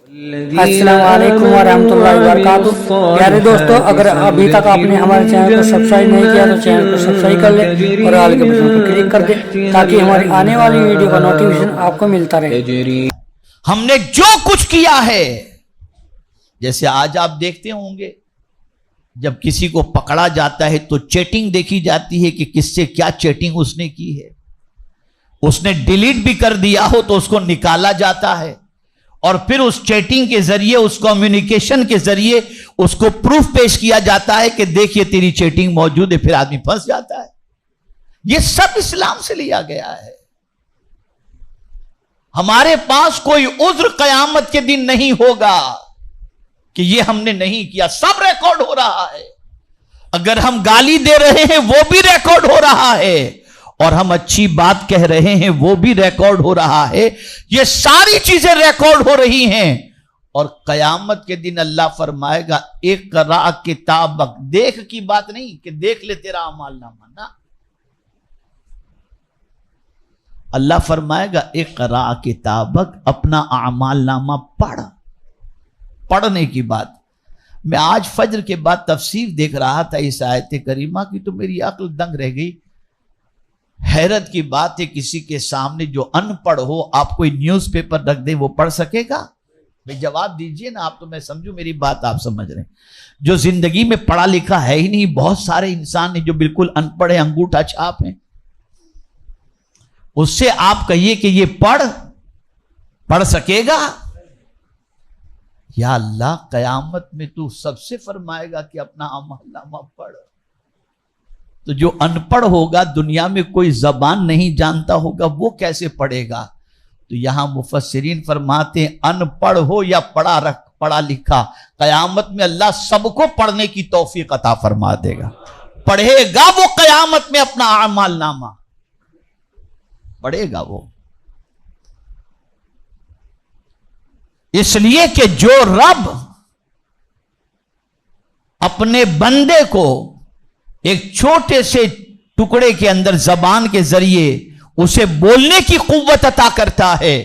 السلام علیکم ورحمۃ اللہ وبرکاتہ۔ پیارے دوستو، اگر ابھی تک آپ نے ہمارے چینل کو سبسکرائب نہیں کیا تو چینل کو سبسکرائب کر لیں اور آل کے بٹن پر کلک کر دیں تاکہ ہماری آنے والی ویڈیو کا نوٹیفیکیشن آپ کو ملتا رہے۔ ہم نے جو کچھ کیا ہے، جیسے آج آپ دیکھتے ہوں گے جب کسی کو پکڑا جاتا ہے تو چیٹنگ دیکھی جاتی ہے کہ کس سے کیا چیٹنگ اس نے کی ہے، اس نے ڈیلیٹ بھی کر دیا ہو تو اس کو نکالا جاتا ہے، اور پھر اس چیٹنگ کے ذریعے، اس کمیونیکیشن کے ذریعے اس کو پروف پیش کیا جاتا ہے کہ دیکھیے تیری چیٹنگ موجود ہے، پھر آدمی پھنس جاتا ہے۔ یہ سب اسلام سے لیا گیا ہے۔ ہمارے پاس کوئی عذر قیامت کے دن نہیں ہوگا کہ یہ ہم نے نہیں کیا، سب ریکارڈ ہو رہا ہے۔ اگر ہم گالی دے رہے ہیں وہ بھی ریکارڈ ہو رہا ہے، اور ہم اچھی بات کہہ رہے ہیں وہ بھی ریکارڈ ہو رہا ہے۔ یہ ساری چیزیں ریکارڈ ہو رہی ہیں، اور قیامت کے دن اللہ فرمائے گا اقرأ کتابک، دیکھ کی بات نہیں کہ دیکھ لے تیرا اعمال نامہ، نا، اللہ فرمائے گا اقرأ کتابک، اپنا اعمال نامہ پڑھ۔ پڑھنے کی بات، میں آج فجر کے بعد تفسیر دیکھ رہا تھا اس آیت کریمہ کی تو میری عقل دنگ رہ گئی۔ حیرت کی بات ہے، کسی کے سامنے جو ان پڑھ ہو آپ کوئی نیوز پیپر رکھ دیں وہ پڑھ سکے گا؟ بھئی جواب دیجئے نا، آپ تو میں سمجھوں میری بات آپ سمجھ رہے ہیں۔ جو زندگی میں پڑھا لکھا ہے ہی نہیں، بہت سارے انسان ہیں جو بالکل ان پڑھ ہیں، انگوٹھا چھاپ ہیں، اس سے آپ کہیے کہ یہ پڑھ سکے گا؟ یا اللہ، قیامت میں تو سب سے فرمائے گا کہ اپنا اعمال نامہ پڑھ۔ تو جو ان پڑھ ہوگا، دنیا میں کوئی زبان نہیں جانتا ہوگا، وہ کیسے پڑھے گا؟ تو یہاں مفسرین فرماتے ہیں ان پڑھ ہو یا پڑھا لکھا، قیامت میں اللہ سب کو پڑھنے کی توفیق عطا فرما دے گا۔ پڑھے گا وہ قیامت میں اپنا اعمال نامہ، پڑھے گا وہ۔ اس لیے کہ جو رب اپنے بندے کو ایک چھوٹے سے ٹکڑے کے اندر زبان کے ذریعے اسے بولنے کی قوت عطا کرتا ہے،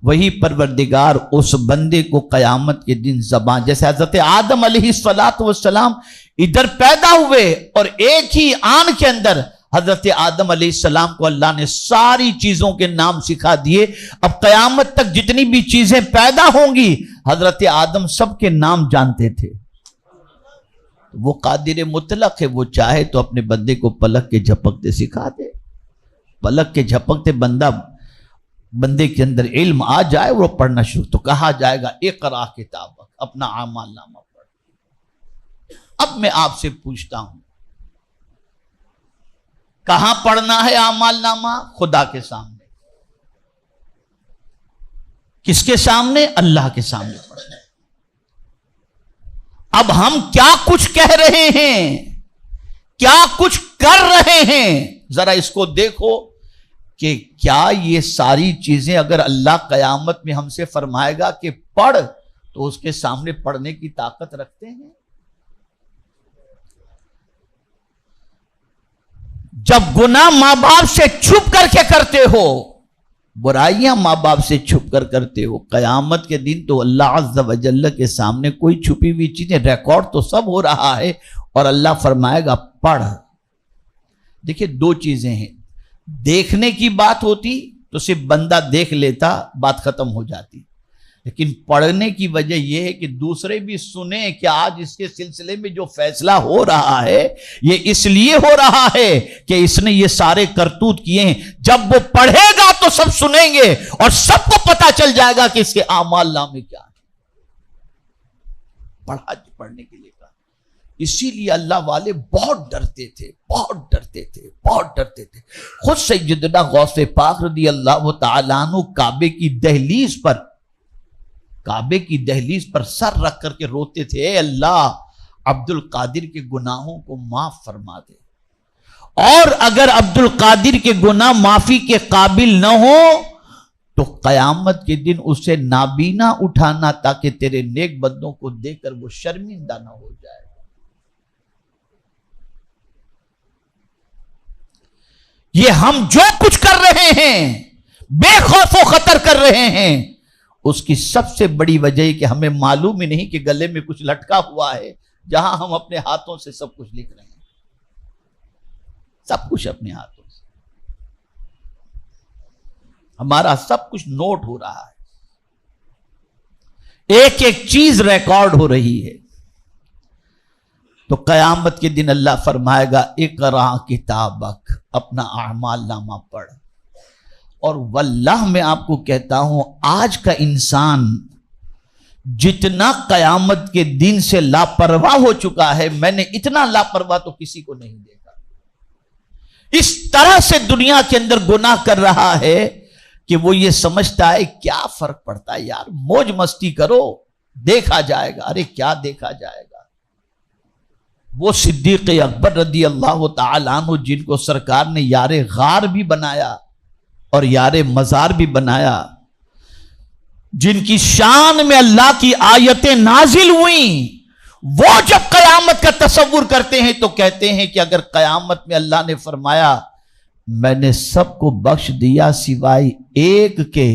وہی پروردگار اس بندے کو قیامت کے دن زبان، جیسے حضرت آدم علیہ السلام ادھر پیدا ہوئے اور ایک ہی آن کے اندر حضرت آدم علیہ السلام کو اللہ نے ساری چیزوں کے نام سکھا دیے۔ اب قیامت تک جتنی بھی چیزیں پیدا ہوں گی حضرت آدم سب کے نام جانتے تھے۔ وہ قادر مطلق ہے، وہ چاہے تو اپنے بندے کو پلک کے جھپکتے سکھا دے۔ پلک کے جھپکتے بندے کے اندر علم آ جائے، وہ پڑھنا شروع، تو کہا جائے گا اقرأ کتابک، اپنا اعمال نامہ پڑھ۔ اب میں آپ سے پوچھتا ہوں، کہاں پڑھنا ہے اعمال نامہ؟ خدا کے سامنے۔ کس کے سامنے؟ اللہ کے سامنے پڑھنا ہے۔ اب ہم کیا کچھ کہہ رہے ہیں، کیا کچھ کر رہے ہیں، ذرا اس کو دیکھو کہ کیا یہ ساری چیزیں اگر اللہ قیامت میں ہم سے فرمائے گا کہ پڑھ، تو اس کے سامنے پڑھنے کی طاقت رکھتے ہیں؟ جب گناہ ماں باپ سے چھپ کر کے کرتے ہو، برائیاں ماں باپ سے چھپ کر کرتے ہو، قیامت کے دن تو اللہ عز و جل کے سامنے کوئی چھپی ہوئی چیزیں، ریکارڈ تو سب ہو رہا ہے، اور اللہ فرمائے گا پڑھ۔ دیکھیں دو چیزیں ہیں، دیکھنے کی بات ہوتی تو صرف بندہ دیکھ لیتا، بات ختم ہو جاتی، لیکن پڑھنے کی وجہ یہ ہے کہ دوسرے بھی سنیں کہ آج اس کے سلسلے میں جو فیصلہ ہو رہا ہے یہ اس لیے ہو رہا ہے کہ اس نے یہ سارے کرتوت کیے ہیں۔ جب وہ پڑھے گا تو سب سنیں گے اور سب کو پتا چل جائے گا کہ اس کے اعمال نامے کیا ہے۔ پڑھنے کے لیے کہا، اسی لیے اللہ والے بہت ڈرتے تھے، بہت ڈرتے تھے، بہت ڈرتے تھے۔ خود سیدنا غوث پاک رضی اللہ تعالیٰ عنہ کعبے کی دہلیز پر سر رکھ کر کے روتے تھے، اے اللہ عبد القادر کے گناہوں کو معاف فرما دے، اور اگر عبد القادر کے گناہ معافی کے قابل نہ ہو تو قیامت کے دن اسے نابینا اٹھانا تاکہ تیرے نیک بندوں کو دیکھ کر وہ شرمندہ نہ ہو جائے۔ یہ ہم جو کچھ کر رہے ہیں بے خوف و خطر کر رہے ہیں، اس کی سب سے بڑی وجہ ہے کہ ہمیں معلوم ہی نہیں کہ گلے میں کچھ لٹکا ہوا ہے جہاں ہم اپنے ہاتھوں سے سب کچھ لکھ رہے ہیں، سب کچھ اپنے ہاتھوں سے، ہمارا سب کچھ نوٹ ہو رہا ہے، ایک ایک چیز ریکارڈ ہو رہی ہے۔ تو قیامت کے دن اللہ فرمائے گا اقرا کتابک، اپنا اعمال نامہ پڑھ۔ اور واللہ میں آپ کو کہتا ہوں آج کا انسان جتنا قیامت کے دن سے لاپرواہ ہو چکا ہے، میں نے اتنا لاپرواہ تو کسی کو نہیں دیکھا، اس طرح سے دنیا کے اندر گناہ کر رہا ہے کہ وہ یہ سمجھتا ہے کیا فرق پڑتا ہے یار، موج مستی کرو، دیکھا جائے گا۔ ارے کیا دیکھا جائے گا؟ وہ صدیق اکبر رضی اللہ تعالیٰ عنہ جن کو سرکار نے یار غار بھی بنایا اور یار مزار بھی بنایا، جن کی شان میں اللہ کی آیتیں نازل ہوئیں، وہ جب قیامت کا تصور کرتے ہیں تو کہتے ہیں کہ اگر قیامت میں اللہ نے فرمایا میں نے سب کو بخش دیا سوائے ایک کے،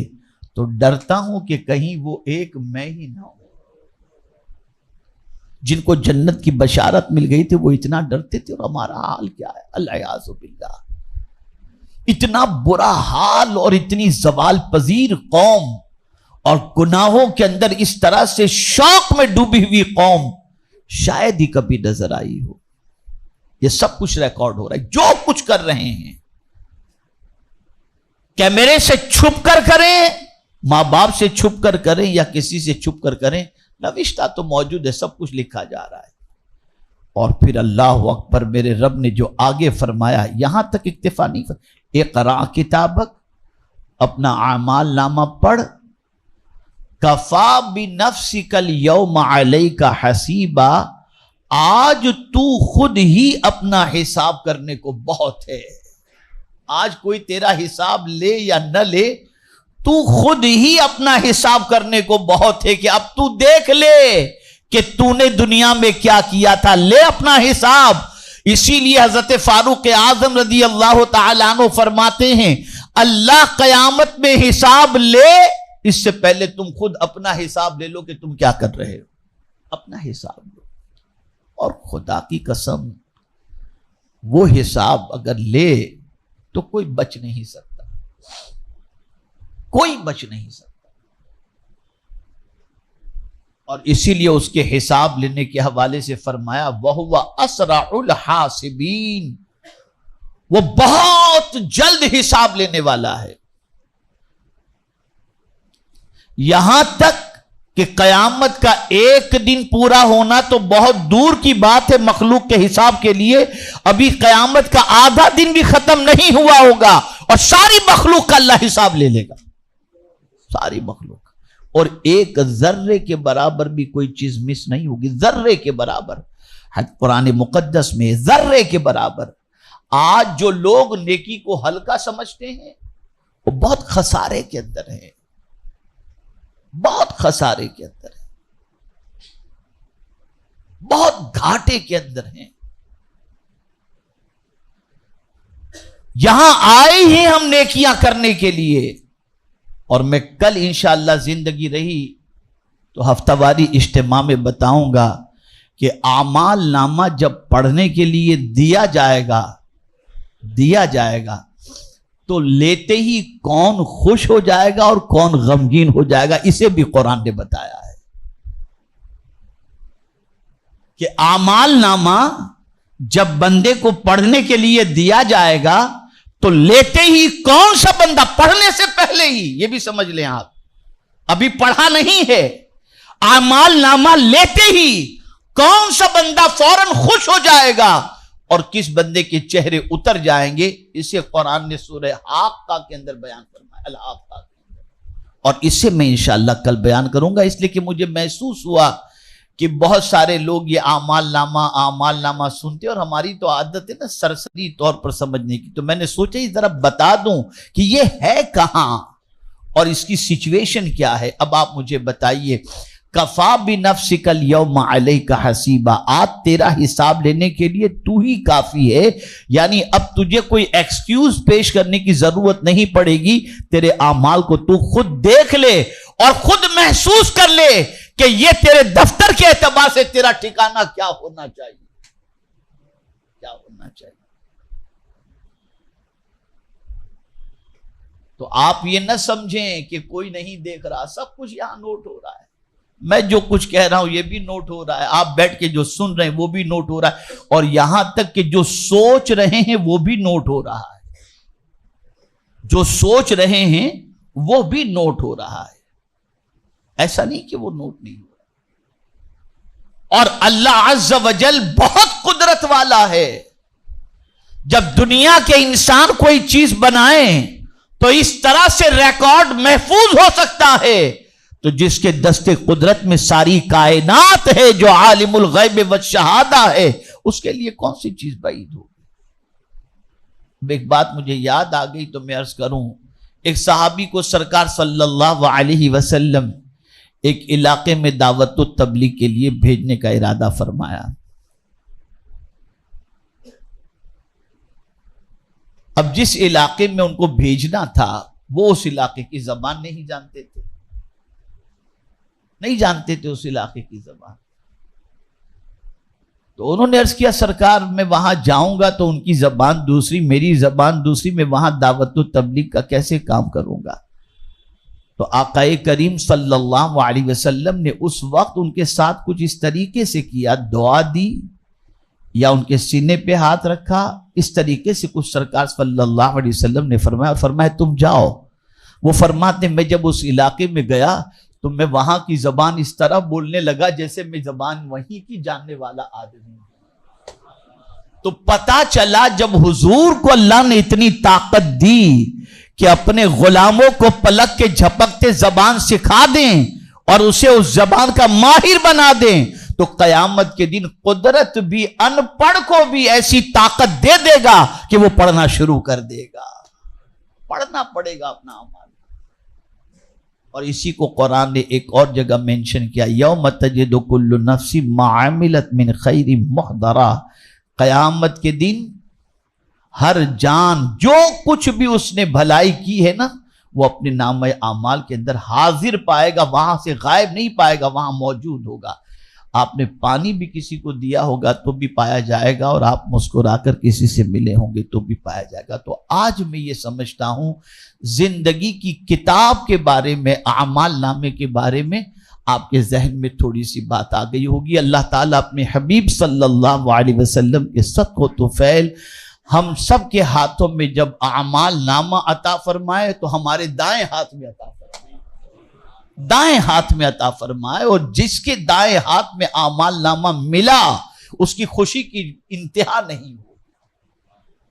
تو ڈرتا ہوں کہ کہیں وہ ایک میں ہی نہ ہوں۔ جن کو جنت کی بشارت مل گئی تھی وہ اتنا ڈرتے تھے، اور ہمارا حال کیا ہے؟ الیاذ باللہ، اتنا برا حال اور اتنی زوال پذیر قوم اور گناہوں کے اندر اس طرح سے شوق میں ڈوبی ہوئی قوم شاید ہی کبھی نظر آئی ہو۔ یہ سب کچھ ریکارڈ ہو رہا ہے، جو کچھ کر رہے ہیں کیمرے سے چھپ کر کریں، ماں باپ سے چھپ کر کریں یا کسی سے چھپ کر کریں، نوشتہ تو موجود ہے، سب کچھ لکھا جا رہا ہے۔ اور پھر اللہ اکبر، میرے رب نے جو آگے فرمایا یہاں تک اکتفا نہیں فرمایا، اقرا کتابک، اپنا اعمال نامہ پڑھ، کفا بنفسک الیوم علیک حسیبا، آج تو خود ہی اپنا حساب کرنے کو بہت ہے۔ آج کوئی تیرا حساب لے یا نہ لے، تو خود ہی اپنا حساب کرنے کو بہت ہے، کہ اب تو دیکھ لے کہ تو نے دنیا میں کیا کیا تھا، لے اپنا حساب۔ اسی لیے حضرت فاروق اعظم رضی اللہ تعالیٰ عنہ فرماتے ہیں اللہ قیامت میں حساب لے، اس سے پہلے تم خود اپنا حساب لے لو کہ تم کیا کر رہے ہو، اپنا حساب لو۔ اور خدا کی قسم وہ حساب اگر لے تو کوئی بچ نہیں سکتا، کوئی بچ نہیں سکتا۔ اور اسی لیے اس کے حساب لینے کے حوالے سے فرمایا وَهُوَ أَسْرَعُ الْحَاسِبِينَ، وہ بہت جلد حساب لینے والا ہے۔ یہاں تک کہ قیامت کا ایک دن پورا ہونا تو بہت دور کی بات ہے مخلوق کے حساب کے لیے، ابھی قیامت کا آدھا دن بھی ختم نہیں ہوا ہوگا اور ساری مخلوق کا اللہ حساب لے لے گا، ساری مخلوق، اور ایک ذرے کے برابر بھی کوئی چیز مس نہیں ہوگی، ذرے کے برابر۔ قرآن مقدس میں ذرے کے برابر۔ آج جو لوگ نیکی کو ہلکا سمجھتے ہیں وہ بہت خسارے کے اندر ہیں، بہت خسارے کے اندر ہیں، بہت گھاٹے کے اندر ہیں۔ یہاں آئے ہی ہم نیکیاں کرنے کے لیے، اور میں کل انشاءاللہ زندگی رہی تو ہفتہ واری اجتماع میں بتاؤں گا کہ اعمال نامہ جب پڑھنے کے لیے دیا جائے گا تو لیتے ہی کون خوش ہو جائے گا اور کون غمگین ہو جائے گا، اسے بھی قرآن نے بتایا ہے کہ اعمال نامہ جب بندے کو پڑھنے کے لیے دیا جائے گا تو لیتے ہی کون سا بندہ، پڑھنے سے پہلے ہی، یہ بھی سمجھ لیں آپ، ابھی پڑھا نہیں ہے، اعمال نامہ لیتے ہی کون سا بندہ فوراً خوش ہو جائے گا اور کس بندے کے چہرے اتر جائیں گے، اسے قرآن نے سورہ حاقہ کے اندر بیان فرمایا، الحاقہ کے اندر، اور اسے میں انشاءاللہ کل بیان کروں گا، اس لیے کہ مجھے محسوس ہوا کہ بہت سارے لوگ یہ اعمال نامہ سنتے، اور ہماری تو عادت ہے نا سرسری طور پر سمجھنے کی، تو میں نے سوچا یہ ذرا بتا دوں کہ یہ ہے کہاں اور اس کی سچویشن کیا ہے۔ اب آپ مجھے بتائیے، کفا بنفسک الیوم علیک حسیبا، آج تیرا حساب لینے کے لیے تو ہی کافی ہے، یعنی اب تجھے کوئی ایکسکیوز پیش کرنے کی ضرورت نہیں پڑے گی، تیرے اعمال کو تو خود دیکھ لے اور خود محسوس کر لے کہ یہ تیرے دفتر کے اعتبار سے تیرا ٹھکانہ کیا ہونا چاہیے، کیا ہونا چاہیے۔ تو آپ یہ نہ سمجھیں کہ کوئی نہیں دیکھ رہا، سب کچھ یہاں نوٹ ہو رہا ہے۔ میں جو کچھ کہہ رہا ہوں یہ بھی نوٹ ہو رہا ہے، آپ بیٹھ کے جو سن رہے ہیں وہ بھی نوٹ ہو رہا ہے، اور یہاں تک کہ جو سوچ رہے ہیں وہ بھی نوٹ ہو رہا ہے، جو سوچ رہے ہیں وہ بھی نوٹ ہو رہا ہے، ایسا نہیں کہ وہ نوٹ نہیں ہو رہا۔ اور اللہ عز و جل بہت قدرت والا ہے، جب دنیا کے انسان کوئی چیز بنائیں تو اس طرح سے ریکارڈ محفوظ ہو سکتا ہے، تو جس کے دست قدرت میں ساری کائنات ہے، جو عالم الغیب والشہادہ ہے، اس کے لیے کون سی چیز بعید ہوگی؟ ایک بات مجھے یاد آ گئی تو میں عرض کروں، ایک صحابی کو سرکار صلی اللہ علیہ وسلم ایک علاقے میں دعوت و تبلیغ کے لیے بھیجنے کا ارادہ فرمایا۔ اب جس علاقے میں ان کو بھیجنا تھا وہ اس علاقے کی زبان نہیں جانتے تھے، نہیں جانتے تھے اس علاقے کی زبان۔ تو انہوں نے عرض کیا سرکار میں وہاں جاؤں گا تو ان کی زبان دوسری، میری زبان دوسری، میں وہاں دعوت و تبلیغ کا کیسے کام کروں گا؟ تو آقا کریم صلی اللہ علیہ وسلم نے اس وقت ان کے ساتھ کچھ اس طریقے سے کیا، دعا دی یا ان کے سینے پہ ہاتھ رکھا، اس طریقے سے کچھ سرکار صلی اللہ علیہ وسلم نے فرمایا، اور فرمایا تم جاؤ۔ وہ فرماتے میں جب اس علاقے میں گیا تو میں وہاں کی زبان اس طرح بولنے لگا جیسے میں زبان وہیں کی جاننے والا آدمی ہوں۔ تو پتا چلا جب حضور کو اللہ نے اتنی طاقت دی کہ اپنے غلاموں کو پلک کے جھپکتے زبان سکھا دیں اور اسے اس زبان کا ماہر بنا دیں، تو قیامت کے دن قدرت بھی ان پڑھ کو بھی ایسی طاقت دے دے گا کہ وہ پڑھنا شروع کر دے گا، پڑھنا پڑے گا اپنا عمل۔ اور اسی کو قرآن نے ایک اور جگہ مینشن کیا، یوم تجد کل نفس ما عملت من خیر محضرہ، قیامت کے دن ہر جان جو کچھ بھی اس نے بھلائی کی ہے نا وہ اپنے نام اعمال کے اندر حاضر پائے گا، وہاں سے غائب نہیں پائے گا، وہاں موجود ہوگا۔ آپ نے پانی بھی کسی کو دیا ہوگا تو بھی پایا جائے گا، اور آپ مسکرا کر کسی سے ملے ہوں گے تو بھی پایا جائے گا۔ تو آج میں یہ سمجھتا ہوں زندگی کی کتاب کے بارے میں، اعمال نامے کے بارے میں آپ کے ذہن میں تھوڑی سی بات آ گئی ہوگی۔ اللہ تعالیٰ اپنے حبیب صلی اللہ علیہ وسلم کے صدق و طفیل ہم سب کے ہاتھوں میں جب اعمال نامہ عطا فرمائے تو ہمارے دائیں ہاتھ میں عطا فرمائے، دائیں ہاتھ میں عطا فرمائے، اور جس کے دائیں ہاتھ میں اعمال نامہ ملا اس کی خوشی کی انتہا نہیں ہو۔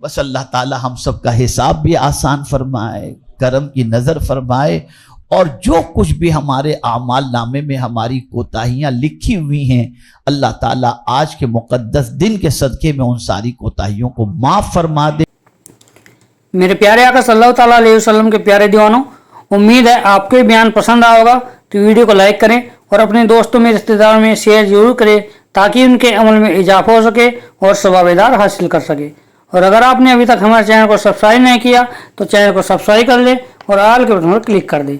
بس اللہ تعالی ہم سب کا حساب بھی آسان فرمائے، کرم کی نظر فرمائے، اور جو کچھ بھی ہمارے اعمال نامے میں ہماری کوتاہیاں لکھی ہوئی ہیں اللہ تعالیٰ آج کے مقدس دن کے صدقے میں ان ساری کوتاہیوں کو معاف فرما دے۔ میرے پیارے آقا صلی اللہ تعالیٰ علیہ وسلم کے پیارے دیوانوں، امید ہے آپ کو یہ بیان پسند آیا ہوگا، تو ویڈیو کو لائک کریں اور اپنے دوستوں میں رشتہ داروں میں شیئر ضرور کریں تاکہ ان کے عمل میں اضافہ ہو سکے اور ثواب دار حاصل کر سکے۔ اور اگر آپ نے ابھی تک ہمارے چینل کو سبسکرائب نہیں کیا تو چینل کو سبسکرائب کر لیں اور آل کے بٹن پر کلک کر دیں،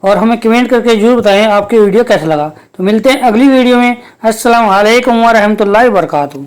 اور ہمیں کمنٹ کر کے ضرور بتائیں آپ کی ویڈیو کیسا لگا۔ تو ملتے ہیں اگلی ویڈیو میں۔ السلام علیکم ورحمۃ اللہ وبرکاتہ۔